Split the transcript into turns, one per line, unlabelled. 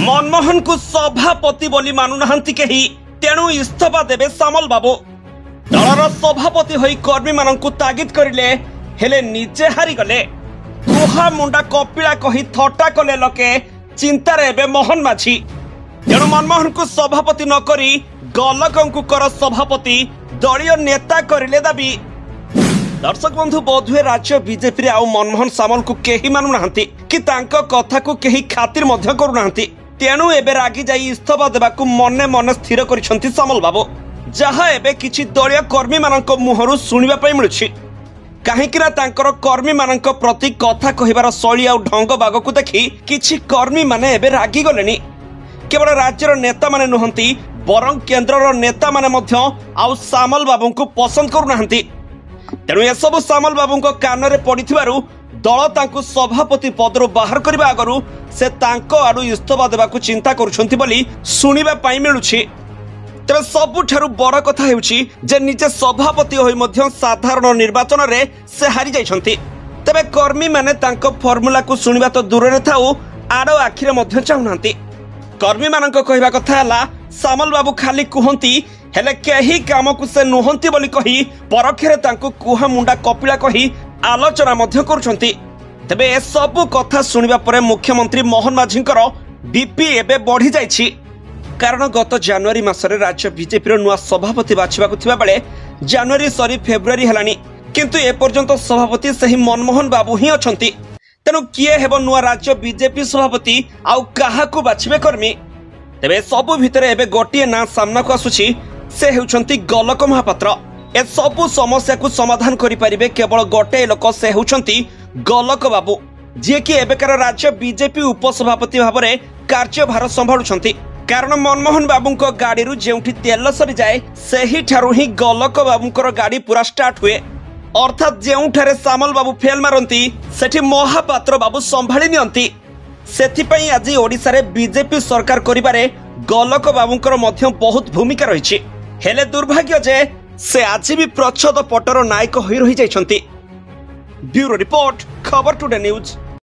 मनमोहन को सभापति बोली मानुनाहांती केही तेणु इस्तीफा देबे सामल बाबू। दलर सभापति होई कर्मी माननकु तागिद करिले हेले निजे हारी गले। गुहा मुंडा कपिला कही थट्टा कले लोके चिंतार एबे मोहन माझी। तेणु मनमोहन को सभापति न करी गलकंकु कर सभापति दलीय नेता करिले दाबी। दर्शक बंधु बोधुए राज्य बीजेपी रे आउ मनमोहन सामल को केही मानुनाहांती कि तांको कथा को केही खातिर मध्य करुनाहांती। तेणु एबे रागी जाई इस्तीफा देबाकू मने मने स्थिर करिसंती सामल बाबू। जहा एबे किछि दलीय कर्मी माननक मुहरु सुनिबा पई मिलुछि। काहेकि ना तांकर कर्मी माननक प्रति कथा कहिबार शैली आ ढंग बागकू देखि किछि कर्मी माने एबे रागी गलेनी। केवल राज्यर नेता माने नुहंती बरं केंद्रर नेता माने मध्य आउ सामल बाबूंकू पसंद करुनाहांती। तेणु एसबू सामल बाबूंक कानरे पड़िथिबारु दल तांकू सभापति पदरु बाहर करबा आगरु से तांको आडू इस्तीफा देबाकू चिंता करुछंती बोली सुनिबा पाई मिलुछि। तेबे सबुठारु बड़ कथा हेउछि जे निजे सभापति होई मध्य साधारण निर्वाचन रे से हारि जाइछंती। तेबे कर्मी माने तांको फॉर्मूला को सुनिबा तो दूर रे थाउ आडो आखिरे मध्य चाहुनांती। कर्मी मानक कहिबा कथा हला सामल बाबू खाली कुहंती हेले केही काम को से नुहंती बोली कही परखेरे तांको कुहा मुंडा कपिला कही आलोचना मध्य करुछंती। तेबे ए सब कथा सुनिबा परे मुख्यमंत्री मोहन माझींकर बीपी एबे बढ़ी जाइछि। कारण गत जनवरी मासरे राज्य बीजेपी रो नुआ सभापति बाछिबाकू थिबा बेले जनवरी सरी फेब्रुआरी हेलानी किंतु ए पर्यंत सभापति सही मनमोहन बाबू ही अछंती। तेनु किए हेबो नुआ राज्य बीजेपी सभापति आउ काहाकू बाछिबे कर्मी। तेबे सबु भितरे एबे गोटिए ना सामना को आसुछि से हेउछंती गलक महापात्र। ए सबु समस्या को समाधान करि परिबे केवल गोटे लोक से हेउछंती गलक बाबू जे कि एबेकार राज्य बीजेपी उपसभापति भाबरे कार्यभार संभाळुछंती। कारण मनमोहन बाबूंको गाड़ीरू जेउठी तेल सरी जाए सेही ठारू ही गलक बाबूंकर गाड़ी पूरा स्टार्ट हुए। अर्थात जेउठारे सामल बाबू फेल मारंती सेठी महापात्र बाबू संभाली नियंती। सेथिपई आज ओडिसा रे बीजेपी सरकार करिबारे गलक बाबूंकर मध्य बहुत भूमिका रहिछि। हेले दुर्भाग्य जे से आज भी प्रच्छद पटर नायक होई रहि जाइछंती। ब्यूरो रिपोर्ट, खबर टुडे न्यूज।